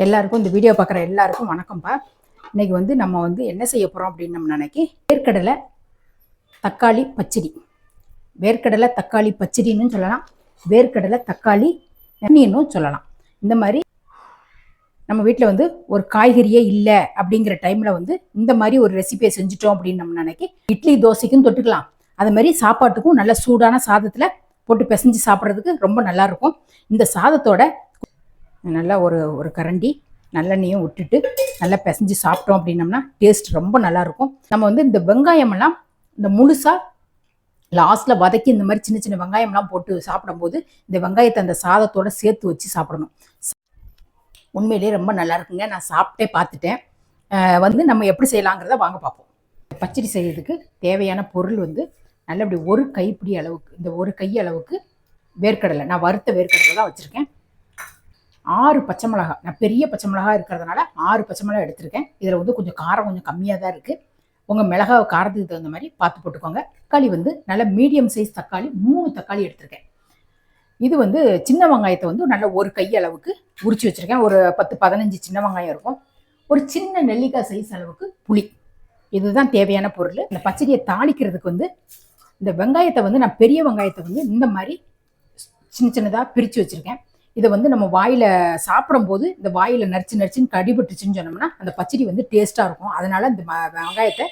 எல்லாருக்கும் இந்த வீடியோ பார்க்குற எல்லாருக்கும் வணக்கம்ப்பா. இன்னைக்கு நம்ம என்ன செய்ய போகிறோம் அப்படின்னு நம்ம நினைக்கி வேர்க்கடலை தக்காளி பச்சடி. வேர்க்கடலை தக்காளி பச்சடின்னு சொல்லலாம், வேர்க்கடலை தக்காளி சட்னின்னு சொல்லலாம். இந்த மாதிரி நம்ம வீட்டில் ஒரு காய்கறியே இல்லை அப்படிங்கிற டைமில் இந்த மாதிரி ஒரு ரெசிபியை செஞ்சுட்டோம் அப்படின்னு நம்ம நினைக்கி இட்லி தோசைக்கும் தொட்டுக்கலாம். அது மாதிரி சாப்பாட்டுக்கும் நல்ல சூடான சாதத்தில் போட்டு பிசைஞ்சு சாப்பிட்றதுக்கு ரொம்ப நல்லாயிருக்கும். இந்த சாதத்தோட நல்லா ஒரு கரண்டி நல்லெண்ணையும் விட்டுட்டு நல்லா பிசைஞ்சு சாப்பிட்டோம் அப்படின்னம்னா டேஸ்ட் ரொம்ப நல்லாயிருக்கும். நம்ம இந்த வெங்காயமெல்லாம் இந்த முழுசாக லாஸ்ட்டில் வதக்கி இந்த மாதிரி சின்ன சின்ன வெங்காயம்லாம் போட்டு சாப்பிடும்போது இந்த வெங்காயத்தை அந்த சாதத்தோடு சேர்த்து வச்சு சாப்பிடணும். உண்மையிலேயே ரொம்ப நல்லா இருக்குங்க. நான் சாப்பிட்டே பார்த்துட்டேன். நம்ம எப்படி செய்யலாங்கிறத வாங்க பார்ப்போம். பச்சடி செய்யறதுக்கு தேவையான பொருள் நல்ல இப்படி ஒரு கைப்பிடி அளவுக்கு, இந்த ஒரு கை அளவுக்கு வேர்க்கடலை, நான் வறுத்த வேர்க்கடலை தான் வச்சுருக்கேன். 6 பச்சை மிளகா, நான் பெரிய பச்சை மிளகா இருக்கிறதுனால 6 பச்சை மிளகா எடுத்திருக்கேன். இதில் கொஞ்சம் காரம் கொஞ்சம் கம்மியாக தான் இருக்குது. உங்கள் மிளகா காரத்துக்கு தகுந்த மாதிரி பார்த்து போட்டுக்கோங்க. தக்காளி நல்ல மீடியம் சைஸ் தக்காளி 3 தக்காளி எடுத்திருக்கேன். இது சின்ன வெங்காயத்தை நல்ல ஒரு கை அளவுக்கு உரிச்சு வச்சுருக்கேன். ஒரு 10-15 சின்ன வெங்காயம் இருக்கும். ஒரு சின்ன நெல்லிக்காய் சைஸ் அளவுக்கு புளி. இதுதான் தேவையான பொருள். இந்த பச்சடியை தாளிக்கிறதுக்கு இந்த வெங்காயத்தை நான் பெரிய வெங்காயத்தை இந்த மாதிரி சின்ன சின்னதாக பிரித்து வச்சுருக்கேன். இதை நம்ம வாயில் சாப்பிடும்போது இந்த வாயில் நரிச்சுன்னு கடிபட்டுச்சுன்னு சொன்னோம்னா அந்த பச்சடி டேஸ்ட்டாக இருக்கும். அதனால் இந்த வெங்காயத்தை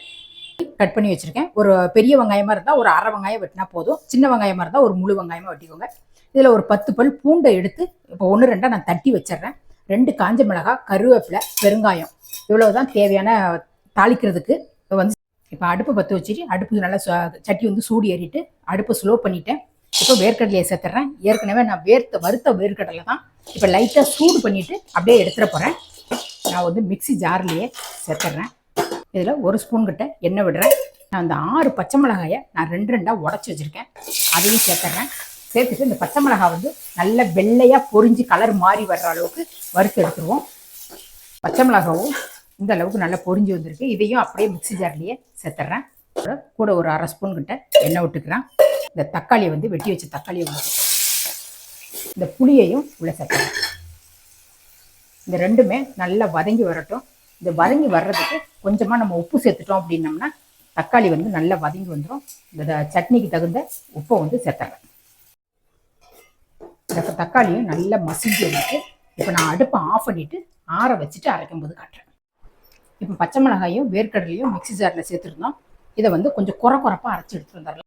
கட் பண்ணி வச்சுருக்கேன். ஒரு பெரிய வெங்காயமாக இருந்தால் ஒரு அரை வெங்காயம் வெட்டினா போதும். சின்ன வெங்காயமாக இருந்தால் ஒரு முழு வெங்காயமாக வெட்டிக்கோங்க. இதில் ஒரு 10 பல் பூண்டை எடுத்து இப்போ 1-2 நான் தட்டி வச்சிட்றேன். 2 காஞ்ச மிளகாய், கருவேப்பிலை, பெருங்காயம், இவ்வளோ தான் தேவையான தாளிக்கிறதுக்கு. இப்போ அடுப்பை பற்ற வச்சுட்டு அடுப்பு நல்லா சட்டி சூடு ஏறிட்டு அடுப்பை ஸ்லோ பண்ணிட்டேன். இப்போ வேர்க்கடலையை சேர்த்துறேன். ஏற்கனவே நான் வறுத்த வேர்க்கடலை தான். இப்போ லைட்டாக சூடு பண்ணிவிட்டு அப்படியே எடுத்துட போகிறேன். நான் மிக்சி ஜார்லேயே சேர்த்துட்றேன். இதில் 1 ஸ்பூன் கிட்ட எண்ணெய் விடுறேன். நான் அந்த 6 பச்சை மிளகாயை நான் 2-2 உடச்சி வச்சுருக்கேன். அதையும் சேர்த்துட்றேன். சேர்த்துட்டு இந்த பச்சை மிளகாய் நல்ல வெள்ளையாக பொரிஞ்சு கலர் மாறி வர்ற அளவுக்கு வறுத்து எடுத்துருவோம். பச்சை மிளகாவும் இந்த அளவுக்கு நல்லா பொரிஞ்சு வந்திருக்கு. இதையும் அப்படியே மிக்சி ஜார்லேயே சேர்த்துட்றேன். கூட ஒரு 1/2 ஸ்பூன் கிட்ட எண்ணெய் விட்டுக்கிறேன். இந்த தக்காளியை வெட்டி வச்ச தக்காளியை உள்ள சேர்த்துறேன். இந்த புளியையும் உள்ள சேர்த்துறேன். இந்த ரெண்டுமே நல்லா வதங்கி வரட்டும். இந்த வதங்கி வர்றதுக்கு கொஞ்சமாக நம்ம உப்பு சேர்த்துட்டோம் அப்படின்னம்னா தக்காளி நல்லா வதங்கி வந்துடும். இந்த சட்னிக்கு தகுந்த உப்பை சேர்த்துறேன். இந்த தக்காளியும் நல்லா மசிஞ்சு வந்துட்டு இப்போ நான் அடுப்பை ஆஃப் பண்ணிவிட்டு ஆற வச்சுட்டு அரைக்கும்போது காட்டுறேன். இப்போ பச்சை மிளகாயும் வேர்க்கடலையும் மிக்சி ஜாரில் சேர்த்துருந்தோம். இதை கொஞ்சம் குறப்பாக அரைச்சி எடுத்துட்டு வந்துடலாம்.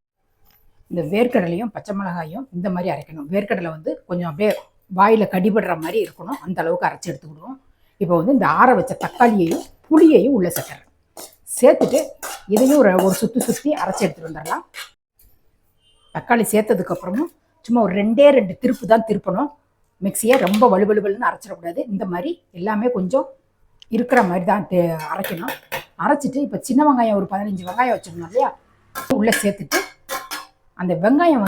இந்த வேர்க்கடலையும் பச்சை மிளகாயும் இந்த மாதிரி அரைக்கணும். வேர்க்கடலை கொஞ்சம் அப்படியே வாயில் கடிபடுற மாதிரி இருக்கணும். அந்த அளவுக்கு அரைச்சி எடுத்துக்கிடுவோம். இப்போ இந்த ஆற வச்ச தக்காளியையும் புளியையும் உள்ளே சேர்த்துறேன். சேர்த்துட்டு இதையும் ஒரு சுற்றி அரைச்சி எடுத்துகிட்டு வந்துடலாம். தக்காளி சேர்த்ததுக்கப்புறமும் சும்மா ஒரு 2 திருப்பு தான் திருப்பணும். மிக்சியை ரொம்ப வலுவலுன்னு அரைச்சிடக்கூடாது. இந்த மாதிரி எல்லாமே கொஞ்சம் இருக்கிற மாதிரி தான் அரைக்கணும். அரைச்சிட்டு இப்போ சின்ன வெங்காயம் ஒரு 15 வெங்காயம் வச்சுருந்தோம் இல்லையா, உள்ளே சேர்த்துட்டு அந்த வெங்காயம்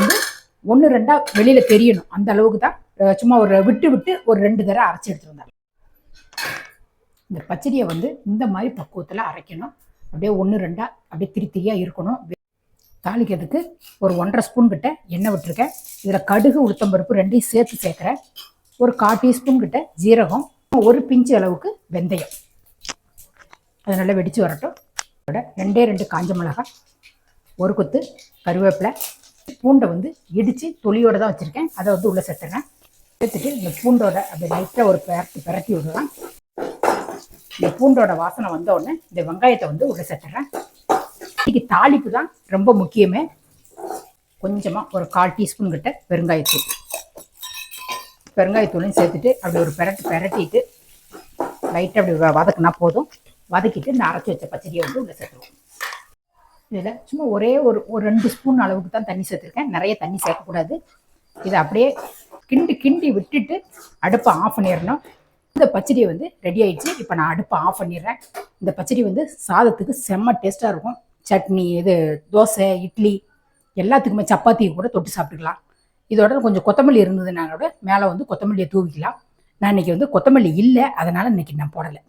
1-2 வெளியில் தெரியணும். அந்த அளவுக்கு தான் சும்மா விட்டு ஒரு 2 தடவை அரைச்சி எடுத்துட்டு வந்தாங்க. இந்த பச்சடியை இந்த மாதிரி பக்குவத்தில் அரைக்கணும். அப்படியே 1-2 அப்படியே திரியாக இருக்கணும். தாளிக்கிறதுக்கு ஒரு 1.5 ஸ்பூன் கிட்ட எண்ணெய் விட்டுருக்கேன். இதில் கடுகு, உளுத்தம்பருப்பு 2ஐயும் சேர்த்துறேன். ஒரு 1/4 டீஸ்பூன் கிட்ட ஜீரகம், ஒரு பிஞ்சு அளவுக்கு வெந்தயம். அது நல்லா வெடித்து வரட்டும். 2 காஞ்ச மிளகாய், ஒரு கொத்து கருவேப்பிலை, பூண்டை இடித்து தொலியோடு தான் வச்சுருக்கேன். அதை உள்ளே சேர்த்துறேன். சேர்த்துட்டு இந்த பூண்டோட அப்படி லைட்டாக ஒரு பிரட்டி விடுவேன். இந்த பூண்டோட வாசனை வந்த உடனே இந்த வெங்காயத்தை உள்ளே சேர்த்துறேன். இன்னைக்கு தாளிப்பு தான் ரொம்ப முக்கியமே. கொஞ்சமாக ஒரு 1/4 டீஸ்பூன் கிட்ட பெருங்காயத்தூளையும் சேர்த்துட்டு அப்படி ஒரு பிரட்டிட்டு லைட்டாக அப்படி வதக்குனா போதும். வதக்கிட்டு இந்த அரைச்சி வச்ச பச்சடியை உள்ளே சேர்த்துருவோம். இதில் சும்மா ஒரு 2 ஸ்பூன் அளவுக்கு தான் தண்ணி சேர்த்துருக்கேன். நிறைய தண்ணி சேர்க்கக்கூடாது. இதை அப்படியே கிண்டி விட்டுட்டு அடுப்பை ஆஃப் பண்ணிடணும். இந்த பச்சடி ரெடி ஆயிடுச்சு. இப்போ நான் அடுப்பை ஆஃப் பண்ணிடுறேன். இந்த பச்சடி சாதத்துக்கு செம்ம டேஸ்ட்டாக இருக்கும். சட்னி, தோசை, இட்லி எல்லாத்துக்குமே, சப்பாத்திக்கு கூட தொட்டு சாப்பிட்டுக்கலாம். இதோட கொஞ்சம் கொத்தமல்லி இருந்ததுன்னா கூட மேலே கொத்தமல்லியை தூவிக்கலாம். நான் இன்றைக்கி கொத்தமல்லி இல்லை, அதனால் இன்றைக்கி நான் போடலை.